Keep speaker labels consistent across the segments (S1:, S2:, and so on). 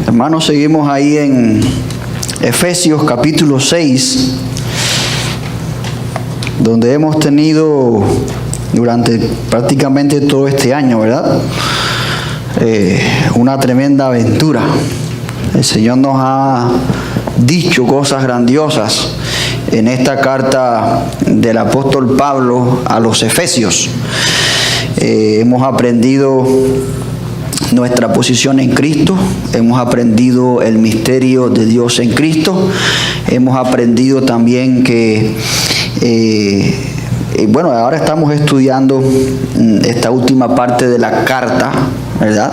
S1: Hermanos, seguimos ahí en Efesios capítulo 6, donde hemos tenido durante prácticamente todo este año, ¿verdad? Una tremenda aventura. El Señor nos ha dicho cosas grandiosas en esta carta del apóstol Pablo a los Efesios. Hemos aprendido nuestra posición en Cristo, hemos aprendido el misterio de Dios en Cristo, hemos aprendido también que, ahora estamos estudiando esta última parte de la carta, ¿verdad?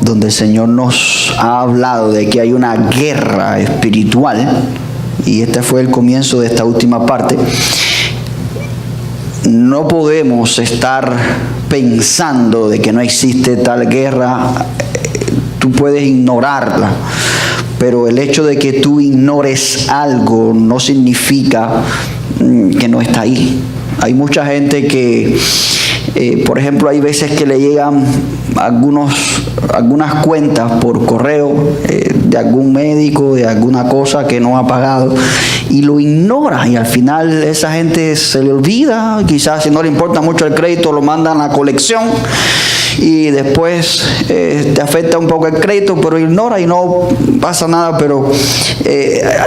S1: Donde el Señor nos ha hablado de que hay una guerra espiritual, y este fue el comienzo de esta última parte. No podemos estar pensando de que no existe tal guerra. Tú puedes ignorarla, pero el hecho de que tú ignores algo no significa que no está ahí. Hay mucha gente que, por ejemplo, hay veces que le llegan algunas cuentas por correo de algún médico, de alguna cosa que no ha pagado, y lo ignora, y al final esa gente se le olvida. Quizás si no le importa mucho el crédito, lo mandan a colección y después te afecta un poco el crédito, pero ignora y no pasa nada. Pero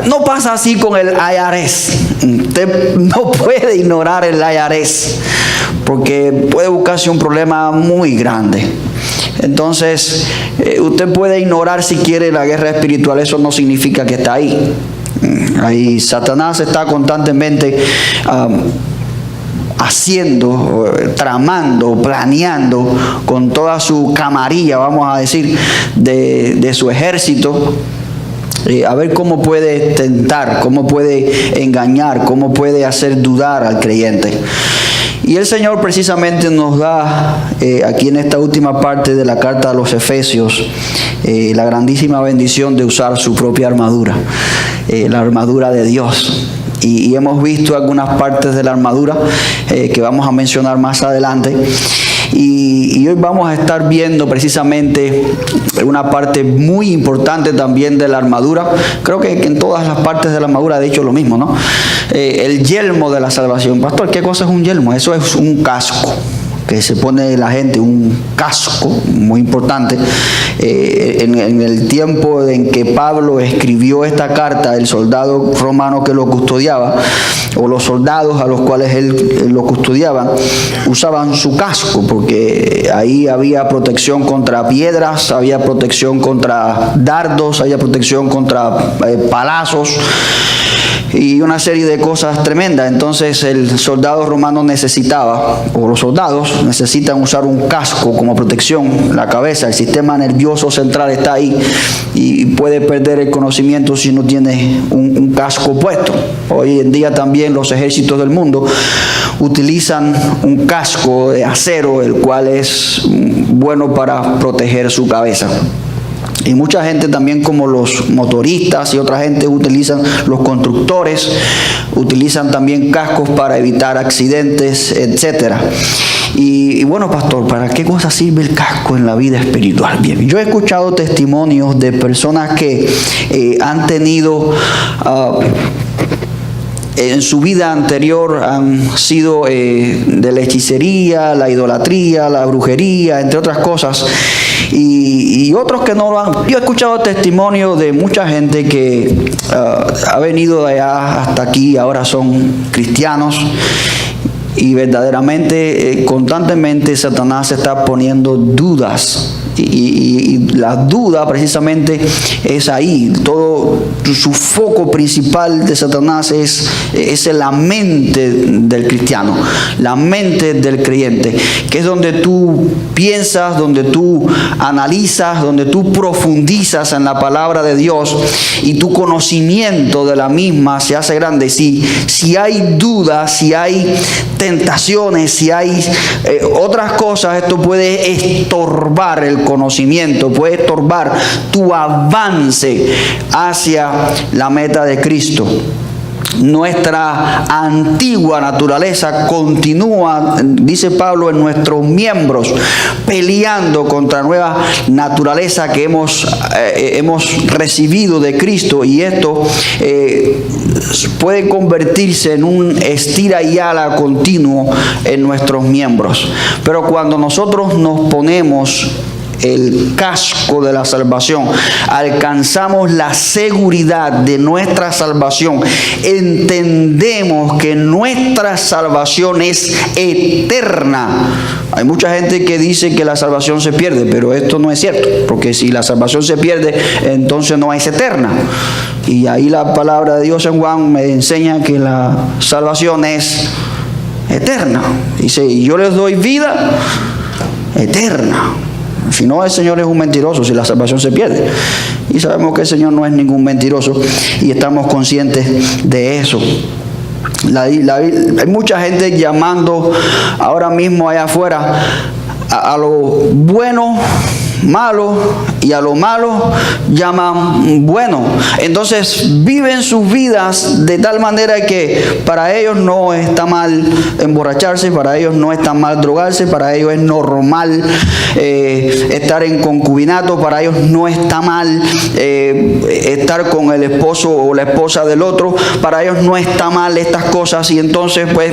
S1: no pasa así con el IRS. Usted no puede ignorar el IRS porque puede buscarse un problema muy grande. Entonces, usted puede ignorar si quiere la guerra espiritual, eso no significa que está ahí. Ahí Satanás está constantemente haciendo, tramando, planeando con toda su camarilla, vamos a decir, de su ejército, a ver cómo puede tentar, cómo puede engañar, cómo puede hacer dudar al creyente. Y el Señor precisamente nos da aquí en esta última parte de la carta a los Efesios la grandísima bendición de usar su propia armadura, la armadura de Dios. Y hemos visto algunas partes de la armadura que vamos a mencionar más adelante. Y hoy vamos a estar viendo precisamente una parte muy importante también de la armadura. Creo que en todas las partes de la armadura he dicho lo mismo, ¿no? El yelmo de la salvación. Pastor, ¿qué cosa es un yelmo? Eso es un casco que se pone la gente, un casco muy importante. En el tiempo en que Pablo escribió esta carta, el soldado romano que lo custodiaba, o los soldados a los cuales él lo custodiaba, usaban su casco, porque ahí había protección contra piedras, había protección contra dardos, había protección contra palazos y una serie de cosas tremendas. Entonces el soldado romano necesitaba, o los soldados necesitan usar un casco como protección. La cabeza, el sistema nervioso central está ahí y puede perder el conocimiento si no tiene un casco puesto. Hoy en día también los ejércitos del mundo utilizan un casco de acero, el cual es bueno para proteger su cabeza. Y mucha gente también, como los motoristas y otra gente, los constructores utilizan también cascos para evitar accidentes, etcétera. Y bueno, pastor, ¿para qué cosa sirve el casco en la vida espiritual? Bien, yo he escuchado testimonios de personas que han tenido en su vida anterior, han sido de la hechicería, la idolatría, la brujería, entre otras cosas, y otros que no lo han. Yo he escuchado testimonios de mucha gente que ha venido de allá hasta aquí, ahora son cristianos, y verdaderamente, constantemente Satanás está poniendo dudas. Y la duda precisamente es ahí. Todo su foco principal de Satanás es la mente del cristiano, la mente del creyente, que es donde tú piensas, donde tú analizas, donde tú profundizas en la palabra de Dios y tu conocimiento de la misma se hace grande. Si hay dudas, si hay tentaciones, si hay otras cosas, esto puede estorbar el conocimiento, puede estorbar tu avance hacia la meta de Cristo. nuestra antigua naturaleza continúa, dice Pablo, en nuestros miembros, peleando contra nueva naturaleza que hemos recibido de Cristo, y esto puede convertirse en un estira y ala continuo en nuestros miembros. Pero cuando nosotros nos ponemos el casco de la salvación, alcanzamos la seguridad de nuestra salvación, entendemos que nuestra salvación es eterna. Hay mucha gente que dice que la salvación se pierde, pero esto no es cierto, porque si la salvación se pierde, entonces no es eterna. Y ahí la palabra de Dios en Juan me enseña que la salvación es eterna. Dice, y yo les doy vida eterna. Si no, el Señor es un mentiroso si la salvación se pierde. Y sabemos que el Señor no es ningún mentiroso y estamos conscientes de eso. Hay mucha gente llamando ahora mismo allá afuera a lo bueno malo, y a lo malo llaman bueno. Entonces viven sus vidas de tal manera que para ellos no está mal emborracharse, para ellos no está mal drogarse, para ellos es normal estar en concubinato, para ellos no está mal estar con el esposo o la esposa del otro, para ellos no está mal estas cosas, y entonces pues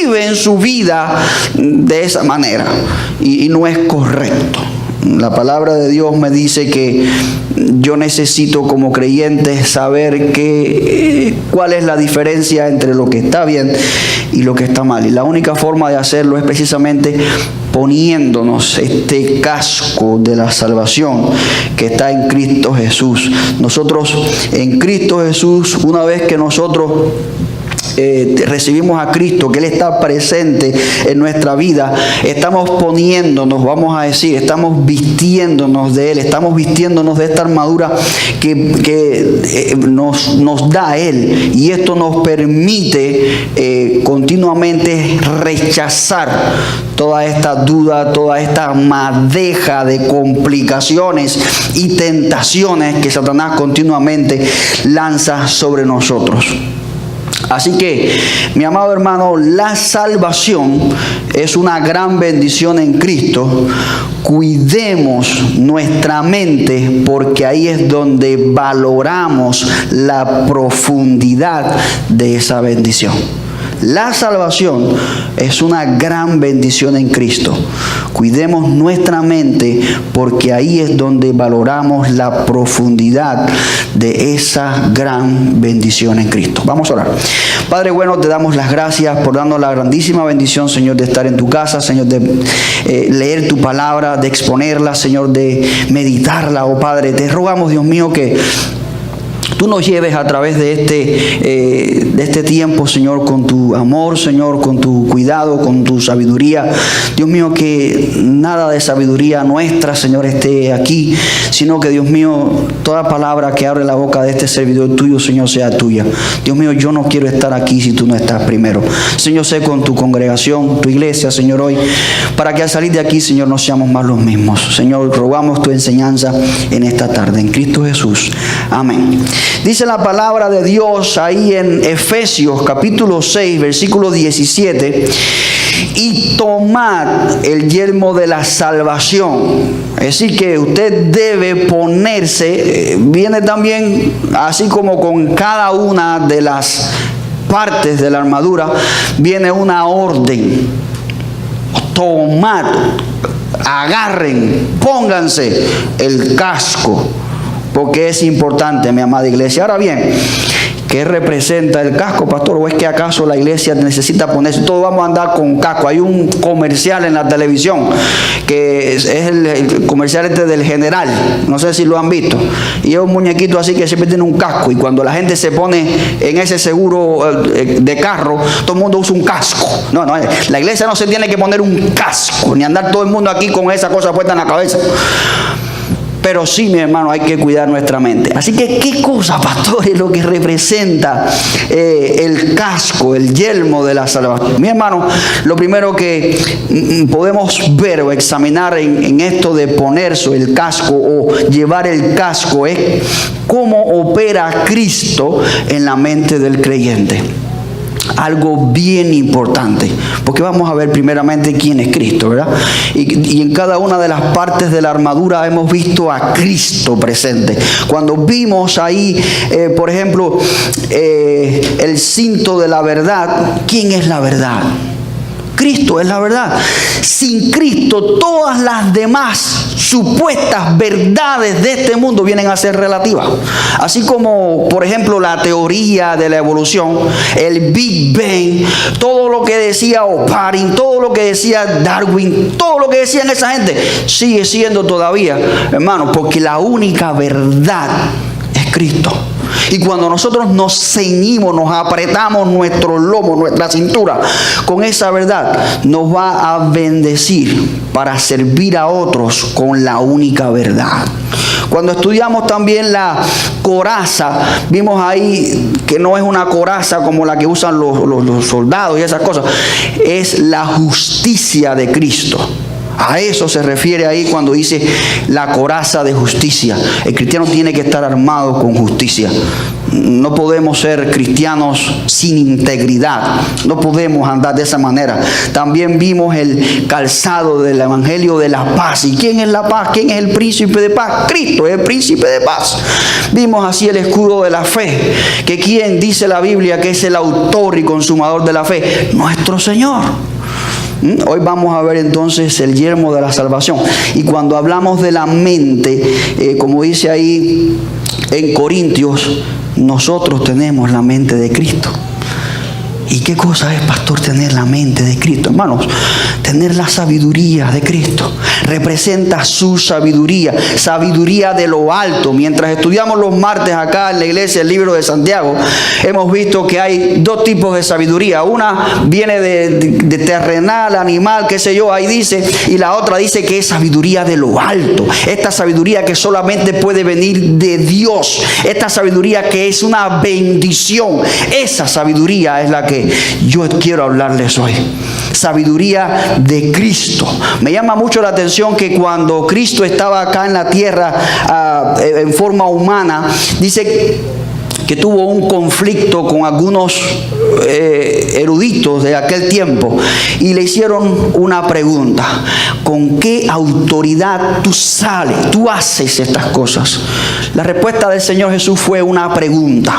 S1: viven su vida de esa manera, y no es correcto. La palabra de Dios me dice que yo necesito como creyente saber cuál es la diferencia entre lo que está bien y lo que está mal. Y la única forma de hacerlo es precisamente poniéndonos este casco de la salvación que está en Cristo Jesús. Nosotros en Cristo Jesús, una vez que nosotros recibimos a Cristo, que Él está presente en nuestra vida, estamos poniéndonos, vamos a decir, estamos vistiéndonos de Él, estamos vistiéndonos de esta armadura que nos da Él, y esto nos permite continuamente rechazar toda esta duda, toda esta madeja de complicaciones y tentaciones que Satanás continuamente lanza sobre nosotros. Así que, mi amado hermano, la salvación es una gran bendición en Cristo. Cuidemos nuestra mente, porque ahí es donde valoramos la profundidad de esa bendición. La salvación es una gran bendición en Cristo. Cuidemos nuestra mente, porque ahí es donde valoramos la profundidad de esa gran bendición en Cristo. Vamos a orar. Padre bueno, te damos las gracias por darnos la grandísima bendición, Señor, de estar en tu casa, Señor, de leer tu palabra, de exponerla, Señor, de meditarla. Oh Padre, te rogamos, Dios mío, que tú nos lleves a través de este tiempo, Señor, con tu amor, Señor, con tu cuidado, con tu sabiduría. Dios mío, que nada de sabiduría nuestra, Señor, esté aquí, sino que, Dios mío, toda palabra que abre la boca de este servidor tuyo, Señor, sea tuya. Dios mío, yo no quiero estar aquí si tú no estás primero. Señor, sé con tu congregación, tu iglesia, Señor, hoy, para que al salir de aquí, Señor, no seamos más los mismos. Señor, rogamos tu enseñanza en esta tarde, en Cristo Jesús. Amén. Dice la palabra de Dios ahí en Efesios capítulo 6, versículo 17, y tomad el yelmo de la salvación. Es decir, que usted debe ponerse, viene también así como con cada una de las partes de la armadura, viene una orden. Tomad, agarren, pónganse el casco, porque es importante, mi amada iglesia. Ahora bien, ¿qué representa el casco, pastor? ¿O es que acaso la iglesia necesita ponerse? Todos vamos a andar con casco. Hay un comercial en la televisión que es el comercial del General. No sé si lo han visto. Y es un muñequito así que siempre tiene un casco. Y cuando la gente se pone en ese seguro de carro, todo el mundo usa un casco. No, la iglesia no se tiene que poner un casco, ni andar todo el mundo aquí con esa cosa puesta en la cabeza. pero sí, mi hermano, hay que cuidar nuestra mente. Así que, ¿qué cosa, pastor, es lo que representa el casco, el yelmo de la salvación? Mi hermano, lo primero que podemos ver o examinar en esto de ponerse el casco o llevar el casco es cómo opera Cristo en la mente del creyente. Algo bien importante, porque vamos a ver primeramente quién es Cristo, ¿verdad? Y en cada una de las partes de la armadura hemos visto a Cristo presente. Cuando vimos ahí, por ejemplo, el cinto de la verdad, ¿quién es la verdad? Cristo es la verdad. Sin Cristo, todas las demás supuestas verdades de este mundo vienen a ser relativas. Así como, por ejemplo, la teoría de la evolución, el Big Bang, todo lo que decía Oparin, todo lo que decía Darwin, todo lo que decían esa gente, sigue siendo todavía, hermano, porque la única verdad es Cristo. Y cuando nosotros nos ceñimos, nos apretamos nuestro lomo, nuestra cintura con esa verdad, nos va a bendecir para servir a otros con la única verdad. Cuando estudiamos también la coraza, vimos ahí que no es una coraza como la que usan los soldados y esas cosas, es la justicia de Cristo. A eso se refiere ahí cuando dice la coraza de justicia. El cristiano tiene que estar armado con justicia. No podemos ser cristianos sin integridad. No podemos andar de esa manera. También vimos el calzado del evangelio de la paz. ¿Y quién es la paz? ¿Quién es el príncipe de paz? Cristo es el príncipe de paz. Vimos así el escudo de la fe. Que quien dice la Biblia que es el autor y consumador de la fe, nuestro Señor. Hoy vamos a ver entonces el yelmo de la salvación. Y cuando hablamos de la mente, como dice ahí en Corintios, nosotros tenemos la mente de Cristo. ¿Y qué cosa es, pastor, tener la mente de Cristo? Hermanos, tener la sabiduría de Cristo. Representa su sabiduría, sabiduría de lo alto. Mientras estudiamos los martes acá en la iglesia el libro de Santiago, hemos visto que hay dos tipos de sabiduría. Una viene de terrenal, animal, qué sé yo, ahí dice, y la otra dice que es sabiduría de lo alto. Esta sabiduría que solamente puede venir de Dios. Esta sabiduría que es una bendición. Esa sabiduría es la que yo quiero hablarles hoy. Sabiduría de Cristo. Me llama mucho la atención que cuando Cristo estaba acá en la tierra en forma humana, dice que tuvo un conflicto con algunos eruditos de aquel tiempo y le hicieron una pregunta: ¿con qué autoridad tú sales, tú haces estas cosas? La respuesta del Señor Jesús fue una pregunta.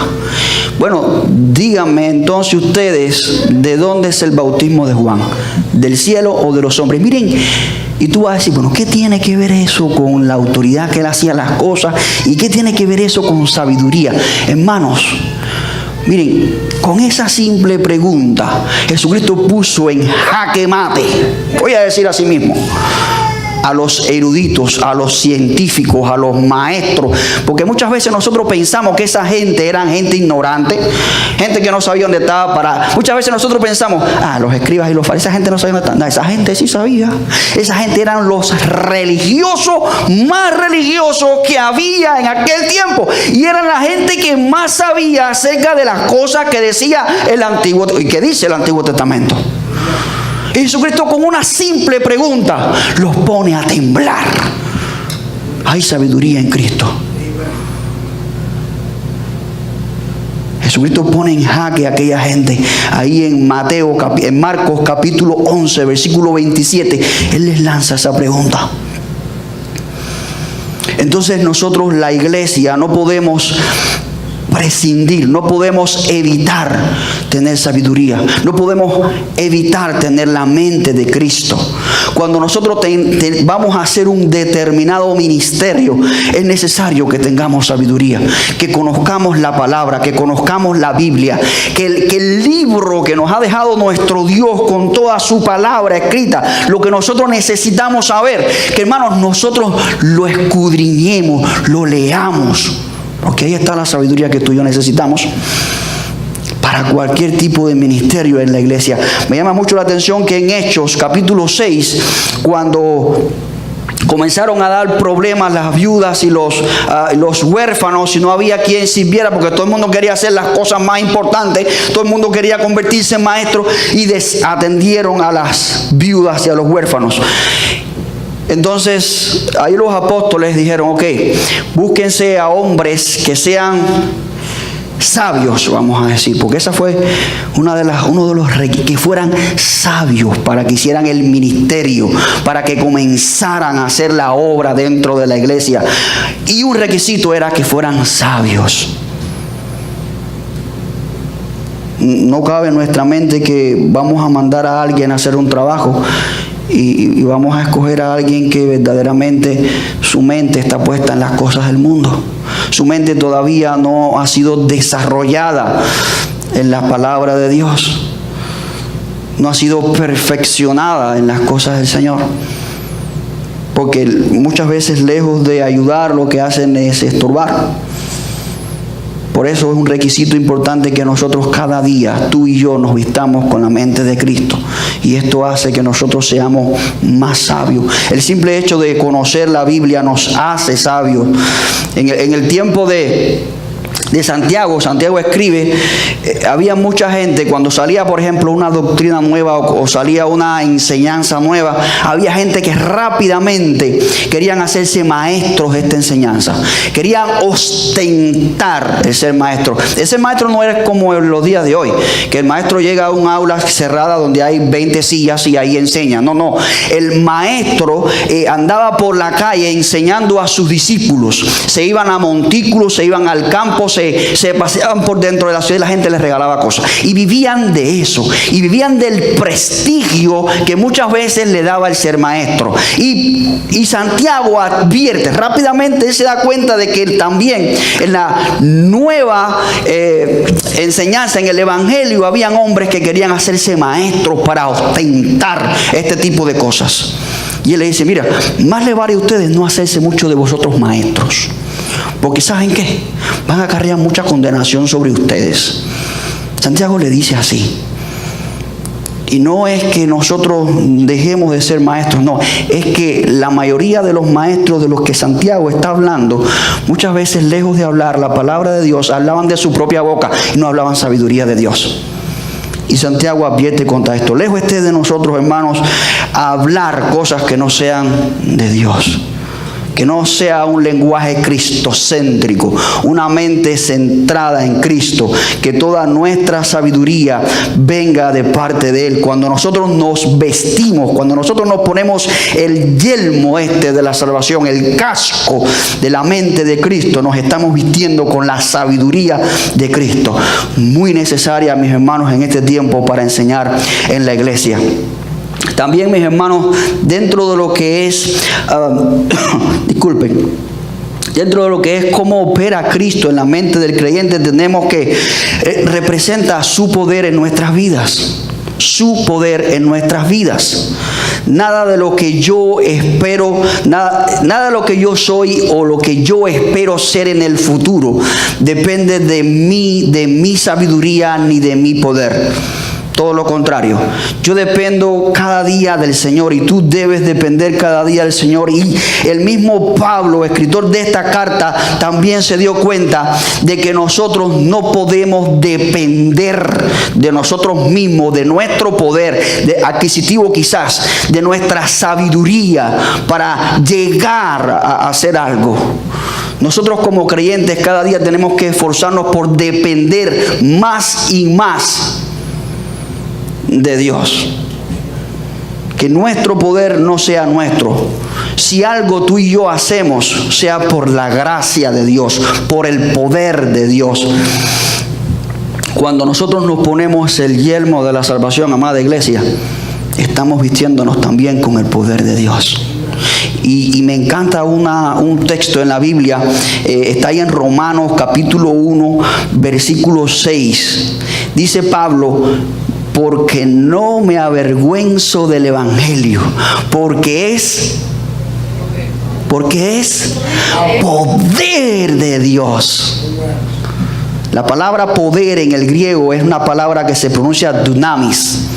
S1: Bueno, díganme entonces ustedes, ¿de dónde es el bautismo de Juan? ¿Del cielo o de los hombres? Miren, y tú vas a decir, bueno, ¿qué tiene que ver eso con la autoridad que él hacía las cosas? ¿Y qué tiene que ver eso con sabiduría? Hermanos, miren, con esa simple pregunta, Jesucristo puso en jaque mate, voy a decir así mismo, a los eruditos, a los científicos, a los maestros, porque muchas veces nosotros pensamos que esa gente eran gente ignorante, gente que no sabía dónde estaba parada. Muchas veces nosotros pensamos, los escribas y los fariseos, esa gente no sabía dónde estaba. No, esa gente sí sabía. Esa gente eran los religiosos más religiosos que había en aquel tiempo, y eran la gente que más sabía acerca de las cosas que decía el Antiguo y que dice el Antiguo Testamento. Y Jesucristo, con una simple pregunta, los pone a temblar. Hay sabiduría en Cristo. Jesucristo pone en jaque a aquella gente. Ahí en Marcos capítulo 11, versículo 27, Él les lanza esa pregunta. Entonces nosotros, la iglesia, no podemos prescindir, no podemos evitar tener sabiduría, no podemos evitar tener la mente de Cristo. Cuando nosotros vamos a hacer un determinado ministerio, es necesario que tengamos sabiduría, que conozcamos la palabra, que conozcamos la Biblia, que el libro que nos ha dejado nuestro Dios con toda su palabra escrita, lo que nosotros necesitamos saber, que hermanos, nosotros lo escudriñemos, lo leamos. Porque ahí está la sabiduría que tú y yo necesitamos para cualquier tipo de ministerio en la iglesia. Me llama mucho la atención que en Hechos capítulo 6, cuando comenzaron a dar problemas las viudas y los huérfanos, y no había quien sirviera porque todo el mundo quería hacer las cosas más importantes, todo el mundo quería convertirse en maestro, y desatendieron a las viudas y a los huérfanos. Entonces ahí los apóstoles dijeron: ok, búsquense a hombres que sean sabios, vamos a decir, porque esa fue uno de los requisitos, que fueran sabios para que hicieran el ministerio, para que comenzaran a hacer la obra dentro de la iglesia. Y un requisito era que fueran sabios. No cabe en nuestra mente que vamos a mandar a alguien a hacer un trabajo y vamos a escoger a alguien que verdaderamente su mente está puesta en las cosas del mundo. Su mente todavía no ha sido desarrollada en la palabra de Dios. No ha sido perfeccionada en las cosas del Señor. Porque muchas veces, lejos de ayudar, lo que hacen es estorbar. Por eso es un requisito importante que nosotros cada día, tú y yo, nos vistamos con la mente de Cristo. Y esto hace que nosotros seamos más sabios. El simple hecho de conocer la Biblia nos hace sabios. En el tiempo de Santiago escribe, había mucha gente, cuando salía por ejemplo una doctrina nueva o salía una enseñanza nueva, había gente que rápidamente querían hacerse maestros de esta enseñanza, querían ostentar el ser maestro. Ese maestro no era como en los días de hoy, que el maestro llega a un aula cerrada donde hay 20 sillas y ahí enseña. No, el maestro andaba por la calle enseñando a sus discípulos. Se iban a montículos, se iban al campo, se paseaban por dentro de la ciudad y la gente les regalaba cosas. Y vivían de eso. Y vivían del prestigio que muchas veces le daba el ser maestro. Y Santiago advierte rápidamente, él se da cuenta de que también en la nueva enseñanza, en el evangelio, habían hombres que querían hacerse maestros para ostentar este tipo de cosas. Y él le dice: mira, más le vale a ustedes no hacerse mucho de vosotros maestros, porque ¿saben qué? Van a acarrear mucha condenación sobre ustedes. Santiago le dice así. Y no es que nosotros dejemos de ser maestros, no. Es que la mayoría de los maestros de los que Santiago está hablando, muchas veces, lejos de hablar la palabra de Dios, hablaban de su propia boca y no hablaban sabiduría de Dios. Y Santiago advierte contra esto: lejos esté de nosotros, hermanos, a hablar cosas que no sean de Dios. Que no sea un lenguaje cristocéntrico, una mente centrada en Cristo, que toda nuestra sabiduría venga de parte de Él. Cuando nosotros nos vestimos, cuando nosotros nos ponemos el yelmo de la salvación, el casco de la mente de Cristo, nos estamos vistiendo con la sabiduría de Cristo. Muy necesaria, mis hermanos, en este tiempo para enseñar en la iglesia. También, mis hermanos, dentro de lo que es, dentro de lo que es cómo opera Cristo en la mente del creyente, tenemos que representa su poder en nuestras vidas. Su poder en nuestras vidas. Nada de lo que yo espero, nada de lo que yo soy o lo que yo espero ser en el futuro depende de mi sabiduría ni de mi poder. Todo lo contrario, yo dependo cada día del Señor y tú debes depender cada día del Señor. Y el mismo Pablo, escritor de esta carta, también se dio cuenta de que nosotros no podemos depender de nosotros mismos, de nuestro poder adquisitivo, quizás, de nuestra sabiduría para llegar a hacer algo. Nosotros como creyentes cada día tenemos que esforzarnos por depender más y más de Dios. Que nuestro poder no sea nuestro. Si algo tú y yo hacemos, sea por la gracia de Dios, por el poder de Dios. Cuando nosotros nos ponemos el yelmo de la salvación, amada iglesia, estamos vistiéndonos también con el poder de Dios. Y me encanta un texto en la Biblia, está ahí en Romanos capítulo 1, versículo 6. Dice Pablo: porque no me avergüenzo del evangelio, porque es poder de Dios. La palabra poder en el griego es una palabra que se pronuncia dunamis.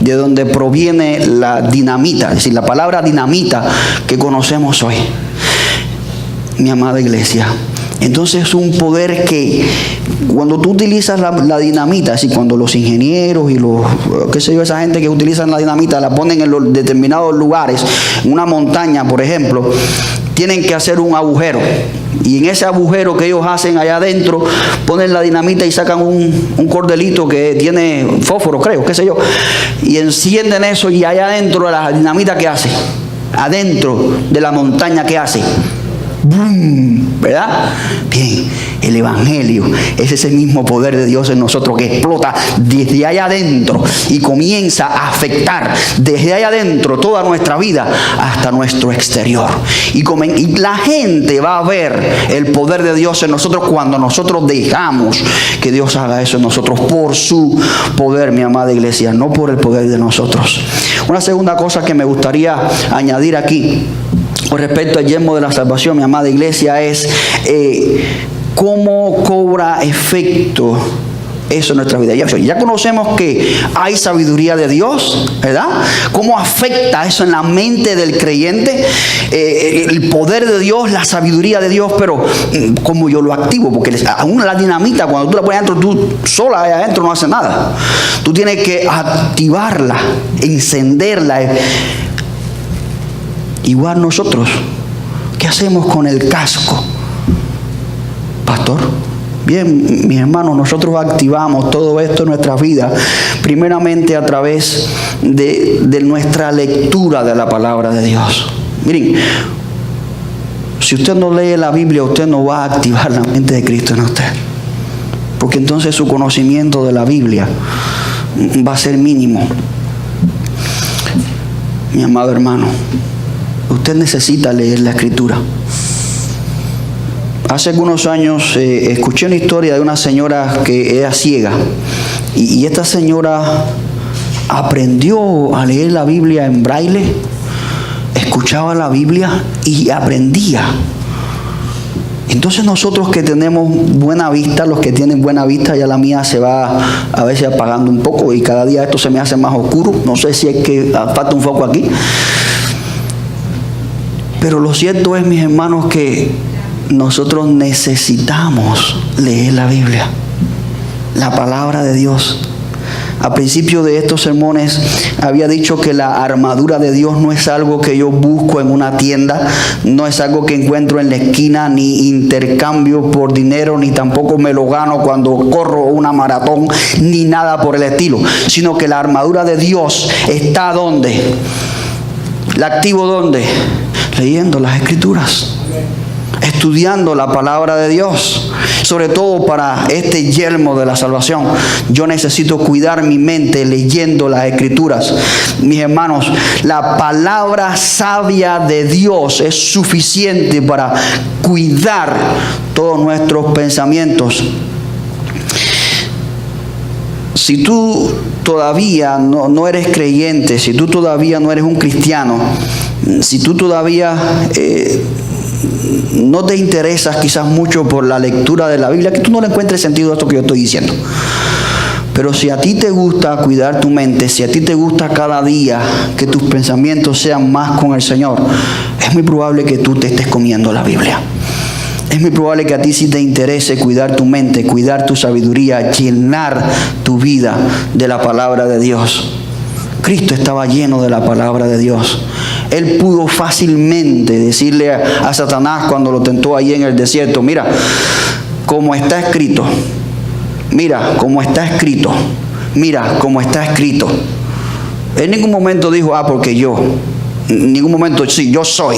S1: de donde proviene la dinamita, es decir, la palabra dinamita que conocemos hoy, mi amada iglesia. Entonces es un poder que cuando tú utilizas la dinamita, es decir, cuando los ingenieros y los, qué sé yo, esa gente que utilizan la dinamita, la ponen en los determinados lugares, en una montaña, por ejemplo, tienen que hacer un agujero. Y en ese agujero que ellos hacen allá adentro, ponen la dinamita y sacan un cordelito que tiene fósforo, creo, qué sé yo, y encienden eso, y allá adentro de la dinamita, ¿qué hace? Adentro de la montaña, ¿qué hace? ¡Bum! ¿Verdad? Bien, el Evangelio es ese mismo poder de Dios en nosotros que explota desde allá adentro y comienza a afectar desde allá adentro toda nuestra vida hasta nuestro exterior. Y la gente va a ver el poder de Dios en nosotros cuando nosotros dejamos que Dios haga eso en nosotros por su poder, mi amada iglesia, no por el poder de nosotros. Una segunda cosa que me gustaría añadir aquí con respecto al yelmo de la salvación, mi amada iglesia, es cómo cobra efecto eso en nuestra vida. Ya conocemos que hay sabiduría de Dios, ¿verdad? ¿Cómo afecta eso en la mente del creyente? El poder de Dios, la sabiduría de Dios, pero ¿cómo yo lo activo? Porque aún la dinamita, cuando tú la pones adentro, tú sola ahí adentro no hace nada. Tú tienes que activarla, encenderla. Igual nosotros, ¿qué hacemos con el casco? Pastor, bien, mis hermanos, nosotros activamos todo esto en nuestra vida, primeramente a través de nuestra lectura de la palabra de Dios. Miren, si usted no lee la Biblia, usted no va a activar la mente de Cristo en usted, porque entonces su conocimiento de la Biblia va a ser mínimo. Mi amado hermano, usted necesita leer la Escritura. Hace algunos años escuché una historia de una señora que era ciega, y esta señora aprendió a leer la Biblia en braille, escuchaba la Biblia y aprendía. Entonces nosotros que tenemos buena vista, los que tienen buena vista, ya la mía se va a veces apagando un poco y cada día esto se me hace más oscuro. No sé si es que falta un foco aquí. Pero lo cierto es, mis hermanos, que nosotros necesitamos leer la Biblia, la palabra de Dios. Al principio de estos sermones había dicho que la armadura de Dios no es algo que yo busco en una tienda, no es algo que encuentro en la esquina, ni intercambio por dinero, ni tampoco me lo gano cuando corro una maratón, ni nada por el estilo, sino que la armadura de Dios está ¿dónde? ¿La activo dónde? Leyendo las Escrituras, estudiando la palabra de Dios. Sobre todo para este yelmo de la salvación, yo necesito cuidar mi mente leyendo las Escrituras. Mis hermanos, la palabra sabia de Dios es suficiente para cuidar todos nuestros pensamientos. Si tú todavía no eres creyente, si tú todavía no eres un cristiano, si tú todavía no te interesas quizás mucho por la lectura de la Biblia, que tú no le encuentres sentido a esto que yo estoy diciendo. Pero si a ti te gusta cuidar tu mente, si a ti te gusta cada día que tus pensamientos sean más con el Señor, es muy probable que tú te estés comiendo la Biblia. Es muy probable que a ti sí te interese cuidar tu mente, cuidar tu sabiduría, llenar tu vida de la palabra de Dios. Cristo estaba lleno de la palabra de Dios. Él pudo fácilmente decirle a Satanás cuando lo tentó allí en el desierto: mira, como está escrito, mira, como está escrito, mira, como está escrito. En ningún momento dijo, porque yo. En ningún momento, sí, yo soy.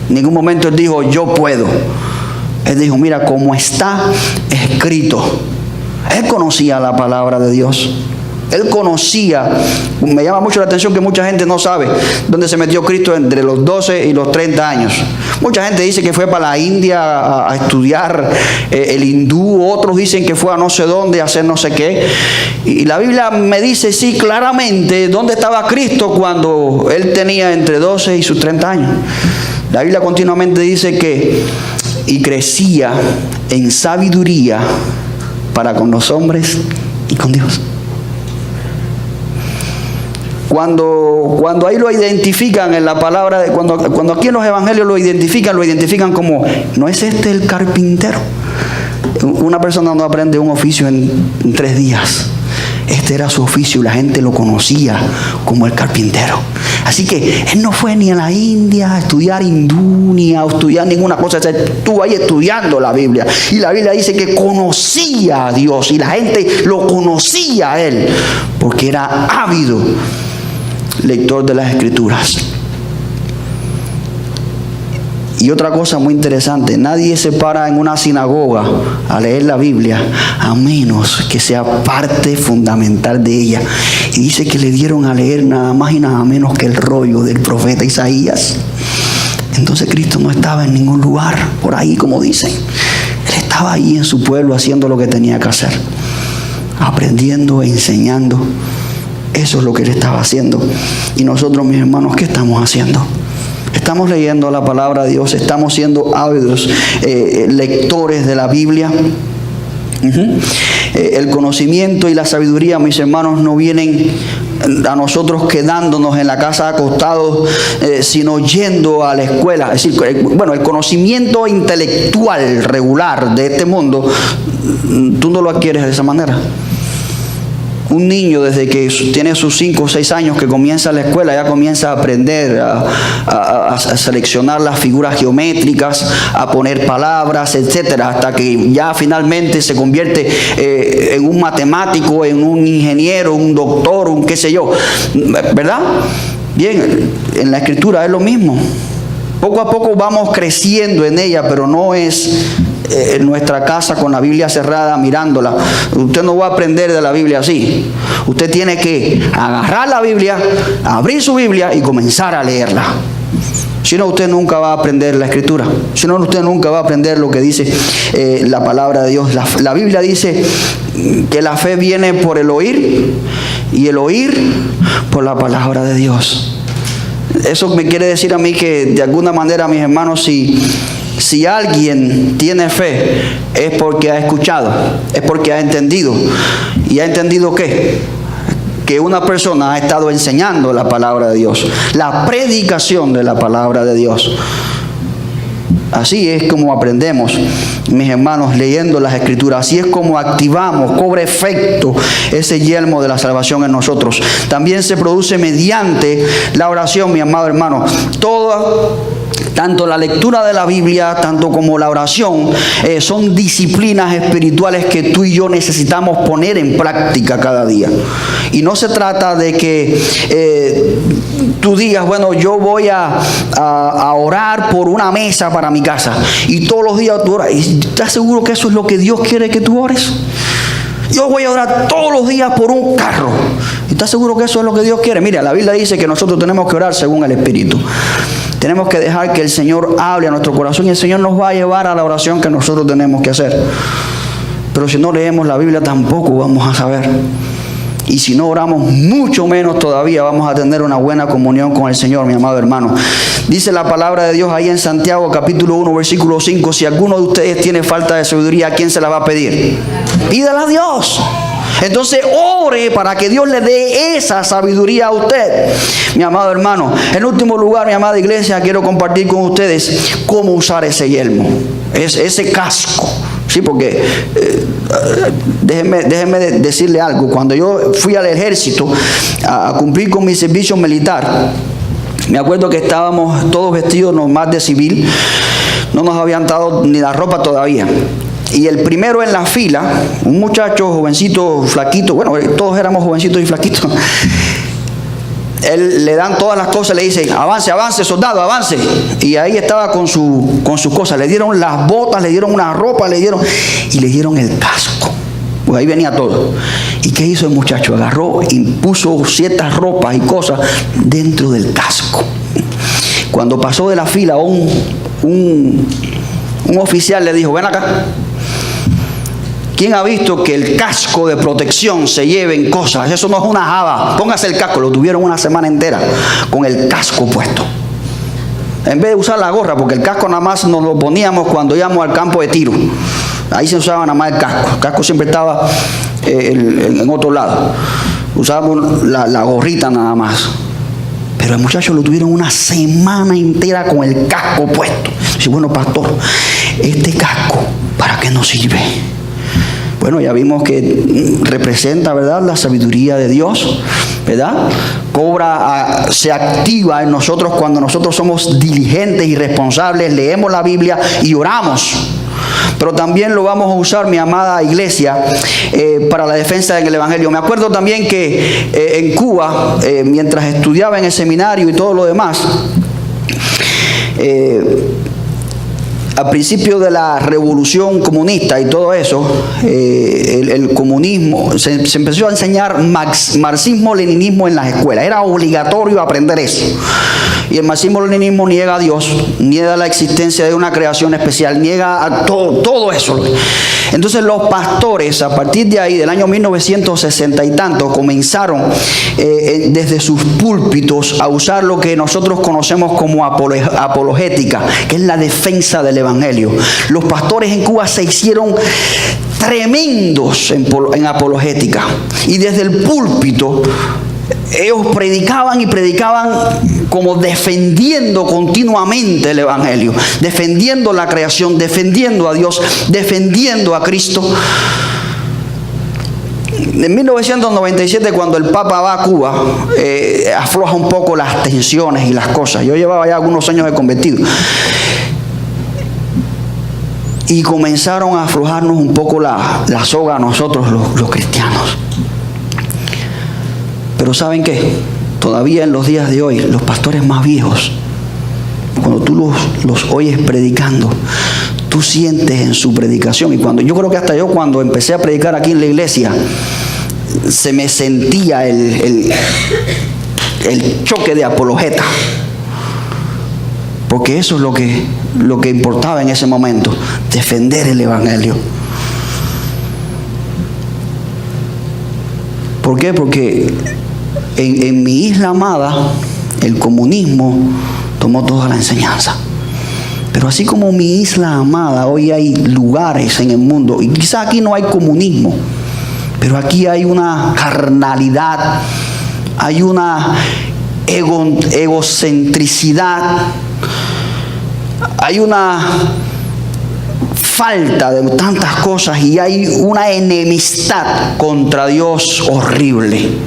S1: En ningún momento él dijo, yo puedo. Él dijo, mira, como está escrito. Él conocía la palabra de Dios. Él conocía. Me llama mucho la atención que mucha gente no sabe dónde se metió Cristo entre los 12 y los 30 años. Mucha gente dice que fue para la India a estudiar el hindú. Otros dicen que fue a no sé dónde a hacer no sé qué. Y la Biblia me dice, sí, claramente dónde estaba Cristo cuando Él tenía entre 12 y sus 30 años. La Biblia continuamente dice que y crecía en sabiduría para con los hombres y con Dios. Cuando ahí lo identifican en la palabra, cuando aquí en los evangelios lo identifican como, ¿no es este el carpintero? Una persona no aprende un oficio en 3 días. Este era su oficio y la gente lo conocía como el carpintero. Así que él no fue ni a la India a estudiar hindú ni a estudiar ninguna cosa. Estuvo ahí estudiando la Biblia. Y la Biblia dice que conocía a Dios y la gente lo conocía a él porque era ávido lector de las Escrituras. Y otra cosa muy interesante, nadie se para en una sinagoga a leer la Biblia a menos que sea parte fundamental de ella. Y dice que le dieron a leer nada más y nada menos que el rollo del profeta Isaías. Entonces Cristo no estaba en ningún lugar por ahí, como dicen. Él estaba ahí en su pueblo haciendo lo que tenía que hacer, aprendiendo, enseñando. Eso es lo que él estaba haciendo. Y nosotros, mis hermanos, ¿qué estamos haciendo? Estamos leyendo la palabra de Dios, estamos siendo ávidos lectores de la Biblia. El conocimiento y la sabiduría, mis hermanos, no vienen a nosotros quedándonos en la casa acostados, sino yendo a la escuela. Es decir, el conocimiento intelectual regular de este mundo, tú no lo adquieres de esa manera. Un niño desde que tiene sus 5 o 6 años que comienza la escuela ya comienza a aprender a seleccionar las figuras geométricas, a poner palabras, etcétera, hasta que ya finalmente se convierte en un matemático, en un ingeniero, un doctor, un qué sé yo, ¿verdad? Bien, en la Escritura es lo mismo. Poco a poco vamos creciendo en ella, pero no es en nuestra casa con la Biblia cerrada mirándola. Usted no va a aprender de la Biblia así. Usted tiene que agarrar la Biblia, abrir su Biblia y comenzar a leerla. Si no, usted nunca va a aprender la Escritura. Si no, usted nunca va a aprender lo que dice la palabra de Dios. La Biblia dice que la fe viene por el oír y el oír por la palabra de Dios. Eso me quiere decir a mí que de alguna manera, mis hermanos, si alguien tiene fe es porque ha escuchado, es porque ha entendido. ¿Y ha entendido qué? Que una persona ha estado enseñando la palabra de Dios, la predicación de la palabra de Dios. Así es como aprendemos, mis hermanos, leyendo las Escrituras. Así es como activamos, cobra efecto ese yelmo de la salvación en nosotros. También se produce mediante la oración, mi amado hermano. Tanto la lectura de la Biblia, tanto como la oración, son disciplinas espirituales que tú y yo necesitamos poner en práctica cada día. Y no se trata de que tú digas, bueno, yo voy a orar por una mesa para mi casa. Y todos los días tú oras. ¿Y estás seguro que eso es lo que Dios quiere que tú ores? Yo voy a orar todos los días por un carro. ¿Estás seguro que eso es lo que Dios quiere? Mira, la Biblia dice que nosotros tenemos que orar según el Espíritu. Tenemos que dejar que el Señor hable a nuestro corazón y el Señor nos va a llevar a la oración que nosotros tenemos que hacer. Pero si no leemos la Biblia tampoco vamos a saber. Y si no oramos, mucho menos todavía vamos a tener una buena comunión con el Señor, mi amado hermano. Dice la palabra de Dios ahí en Santiago capítulo 1 versículo 5: si alguno de ustedes tiene falta de sabiduría, ¿a quién se la va a pedir? Pídala a Dios. Entonces ore para que Dios le dé esa sabiduría a usted, mi amado hermano. En último lugar, mi amada iglesia, quiero compartir con ustedes cómo usar ese yelmo, ese casco. Sí, porque déjenme decirle algo. Cuando yo fui al ejército a cumplir con mi servicio militar, me acuerdo que estábamos todos vestidos nomás de civil. No nos habían dado ni la ropa todavía. Y el primero en la fila, un muchacho jovencito, flaquito, bueno, todos éramos jovencitos y flaquitos. Él le dan todas las cosas, le dicen, avance, avance, soldado, avance. Y ahí estaba con sus cosas. Le dieron las botas, le dieron una ropa, le dieron el casco. Pues ahí venía todo. ¿Y qué hizo el muchacho? Agarró y puso ciertas ropas y cosas dentro del casco. Cuando pasó de la fila, un oficial le dijo, ven acá. ¿Quién ha visto que el casco de protección se lleve en cosas? Eso no es una java. Póngase el casco. Lo tuvieron una semana entera con el casco puesto. En vez de usar la gorra, porque el casco nada más nos lo poníamos cuando íbamos al campo de tiro. Ahí se usaba nada más el casco. El casco siempre estaba en otro lado. usábamos la gorrita nada más. Pero el muchacho lo tuvieron una semana entera con el casco puesto. Dice, bueno, pastor, este casco, ¿para qué nos sirve? Bueno, ya vimos que representa, ¿verdad?, la sabiduría de Dios, ¿verdad? Se activa en nosotros cuando nosotros somos diligentes y responsables, leemos la Biblia y oramos. Pero también lo vamos a usar, mi amada iglesia, para la defensa del Evangelio. Me acuerdo también que en Cuba, mientras estudiaba en el seminario y todo lo demás, al principio de la revolución comunista y todo eso, el comunismo, se empezó a enseñar marxismo-leninismo en las escuelas. Era obligatorio aprender eso. Y el marxismo-leninismo niega a Dios, niega la existencia de una creación especial, niega a todo eso. Entonces los pastores, a partir de ahí, del año 1960 y tanto, comenzaron desde sus púlpitos a usar lo que nosotros conocemos como apologética, que es la defensa del Evangelio. Los pastores en Cuba se hicieron tremendos en apologética, y desde el púlpito ellos predicaban y predicaban como defendiendo continuamente el Evangelio, defendiendo la creación, defendiendo a Dios, defendiendo a Cristo. En 1997, cuando el Papa va a Cuba, afloja un poco las tensiones y las cosas. Yo llevaba ya algunos años de convertido. Y comenzaron a aflojarnos un poco la soga a nosotros los cristianos. Pero ¿saben qué? Todavía en los días de hoy, los pastores más viejos, cuando tú los oyes predicando, tú sientes en su predicación, y yo creo que hasta yo cuando empecé a predicar aquí en la iglesia, se me sentía el choque de apologeta, porque eso es lo que importaba en ese momento, defender el Evangelio. ¿Por qué? Porque en mi isla amada, el comunismo tomó toda la enseñanza. Pero así como mi isla amada, hoy hay lugares en el mundo, y quizás aquí no hay comunismo, pero aquí hay una carnalidad, hay una egocentricidad, hay una falta de tantas cosas, y hay una enemistad contra Dios horrible.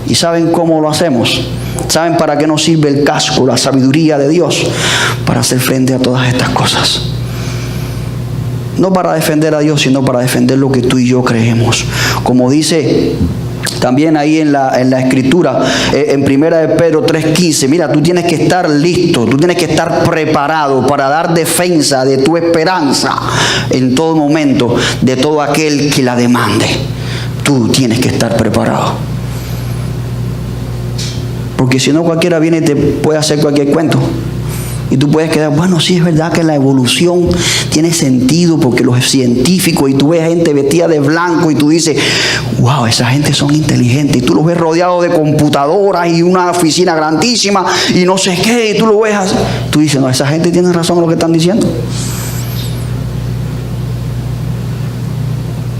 S1: ¿Y saben cómo lo hacemos? ¿Saben para qué nos sirve el casco, la sabiduría de Dios? Para hacer frente a todas estas cosas. No para defender a Dios, sino para defender lo que tú y yo creemos. Como dice también ahí en la escritura, en 1 de Pedro 3:15, mira, tú tienes que estar listo, tú tienes que estar preparado para dar defensa de tu esperanza en todo momento, de todo aquel que la demande. Tú tienes que estar preparado. Porque si no, cualquiera viene y te puede hacer cualquier cuento. Y tú puedes quedar, bueno, sí es verdad que la evolución tiene sentido porque los científicos, y tú ves gente vestida de blanco y tú dices, wow, esa gente son inteligentes. Y tú los ves rodeados de computadoras y una oficina grandísima y no sé qué, y tú lo ves así. Tú dices, no, esa gente tiene razón en lo que están diciendo.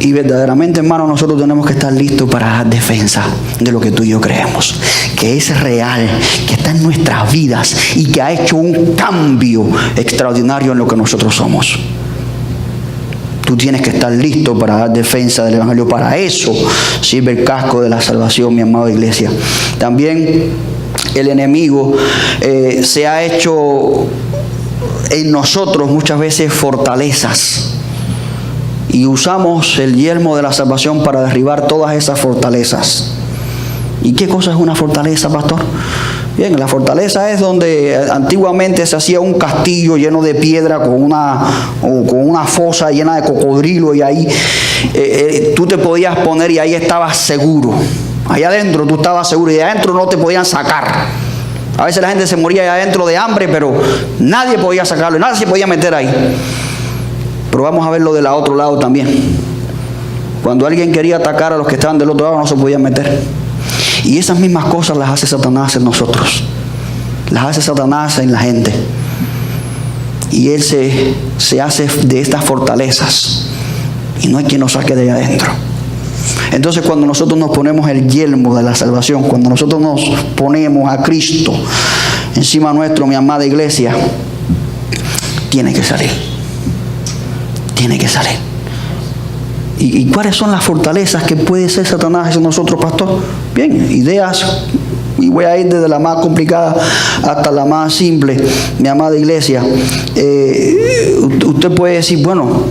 S1: Y verdaderamente, hermano, nosotros tenemos que estar listos para dar defensa de lo que tú y yo creemos, que es real, que está en nuestras vidas y que ha hecho un cambio extraordinario en lo que nosotros somos. Tú tienes que estar listo para dar defensa del Evangelio. Para eso sirve el casco de la salvación, mi amada iglesia. También el enemigo se ha hecho en nosotros muchas veces fortalezas. Y usamos el yelmo de la salvación para derribar todas esas fortalezas. ¿Y qué cosa es una fortaleza, pastor? Bien, la fortaleza es donde antiguamente se hacía un castillo lleno de piedra con una fosa llena de cocodrilo, y ahí tú te podías poner y ahí estabas seguro. Allá adentro tú estabas seguro y de adentro no te podían sacar. A veces la gente se moría allá adentro de hambre, pero nadie podía sacarlo, nadie se podía meter ahí. Pero vamos a verlo del otro lado también. Cuando alguien quería atacar a los que estaban del otro lado, no se podían meter. Y esas mismas cosas las hace Satanás en nosotros. Las hace Satanás en la gente. Y él se hace de estas fortalezas. Y no hay quien nos saque de ahí adentro. Entonces, cuando nosotros nos ponemos el yelmo de la salvación, cuando nosotros nos ponemos a Cristo encima nuestro, mi amada iglesia, tiene que salir. Tiene que salir. ¿Y cuáles son las fortalezas que puede ser Satanás en nosotros, pastor? Bien, ideas, y voy a ir desde la más complicada hasta la más simple, mi amada iglesia. Usted puede decir, bueno,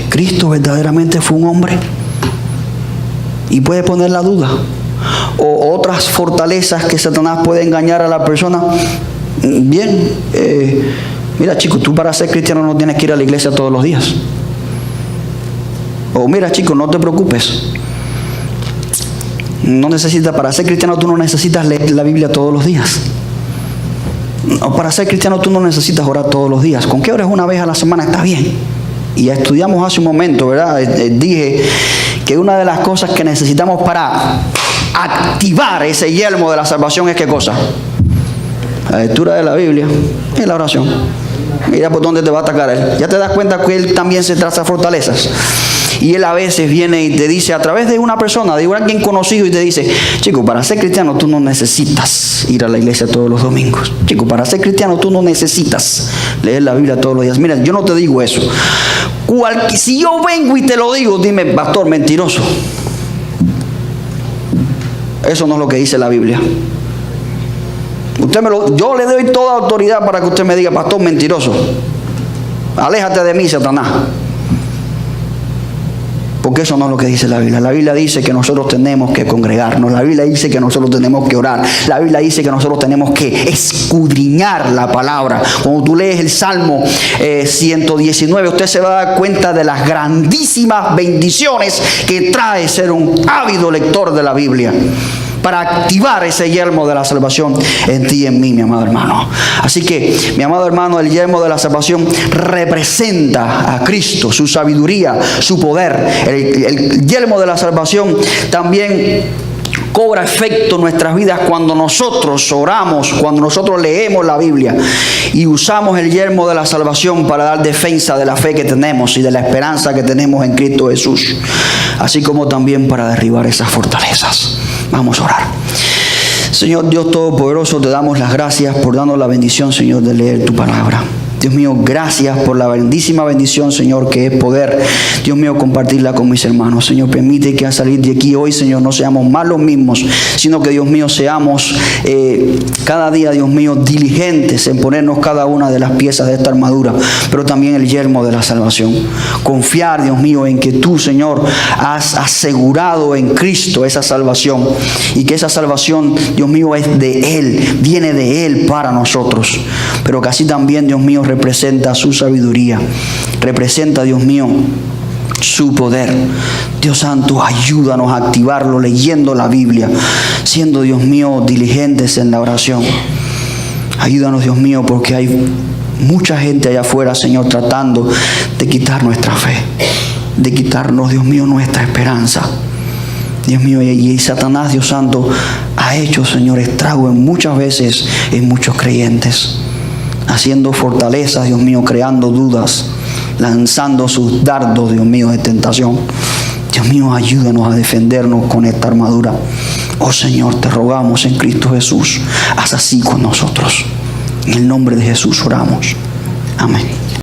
S1: Cristo verdaderamente fue un hombre, y puede poner la duda. O otras fortalezas que Satanás puede engañar a la persona. Bien, mira, chico, tú para ser cristiano no tienes que ir a la iglesia todos los días. O mira, chico, no te preocupes, no necesitas, para ser cristiano tú no necesitas leer la Biblia todos los días. O para ser cristiano tú no necesitas orar todos los días. Con que ores una vez a la semana está bien. Y ya estudiamos hace un momento, ¿verdad? Dije que una de las cosas que necesitamos para activar ese yelmo de la salvación es ¿qué cosa? La lectura de la Biblia y la oración. Mira por dónde te va a atacar él. Ya te das cuenta que él también se traza fortalezas. Y él a veces viene y te dice a través de una persona, de alguien conocido, y te dice, chico, para ser cristiano tú no necesitas ir a la iglesia todos los domingos. Chico, para ser cristiano tú no necesitas leer la Biblia todos los días. Mira, yo no te digo eso. Si yo vengo y te lo digo, dime, pastor, mentiroso. Eso no es lo que dice la Biblia. Yo le doy toda autoridad para que usted me diga, pastor, mentiroso. Aléjate de mí, Satanás. Porque eso no es lo que dice la Biblia. La Biblia dice que nosotros tenemos que congregarnos. La Biblia dice que nosotros tenemos que orar. La Biblia dice que nosotros tenemos que escudriñar la palabra. Cuando tú lees el Salmo 119, usted se va a dar cuenta de las grandísimas bendiciones que trae ser un ávido lector de la Biblia, para activar ese yelmo de la salvación en ti y en mí, mi amado hermano. Así que, mi amado hermano, el yelmo de la salvación representa a Cristo, su sabiduría, su poder. El yelmo de la salvación también cobra efecto en nuestras vidas cuando nosotros oramos, cuando nosotros leemos la Biblia y usamos el yelmo de la salvación para dar defensa de la fe que tenemos y de la esperanza que tenemos en Cristo Jesús, así como también para derribar esas fortalezas. Vamos a orar. Señor Dios Todopoderoso, te damos las gracias por darnos la bendición, Señor, de leer tu palabra. Dios mío, gracias por la grandísima bendición, Señor, que es poder, Dios mío, compartirla con mis hermanos. Señor, permite que al salir de aquí hoy, Señor, no seamos más los mismos, sino que, Dios mío, seamos cada día, Dios mío, diligentes en ponernos cada una de las piezas de esta armadura, pero también el yelmo de la salvación. Confiar, Dios mío, en que tú, Señor, has asegurado en Cristo esa salvación, y que esa salvación, Dios mío, es de Él, viene de Él para nosotros, pero que así también, Dios mío, representa su sabiduría, representa, Dios mío, su poder. Dios Santo, ayúdanos a activarlo leyendo la Biblia, siendo, Dios mío, diligentes en la oración. Ayúdanos, Dios mío, porque hay mucha gente allá afuera, Señor, tratando de quitar nuestra fe, de quitarnos, Dios mío, nuestra esperanza. Dios mío, y Satanás, Dios Santo, ha hecho, Señor, estrago muchas veces en muchos creyentes, haciendo fortalezas, Dios mío, creando dudas, lanzando sus dardos, Dios mío, de tentación. Dios mío, ayúdanos a defendernos con esta armadura. Oh Señor, te rogamos en Cristo Jesús, haz así con nosotros. En el nombre de Jesús oramos. Amén.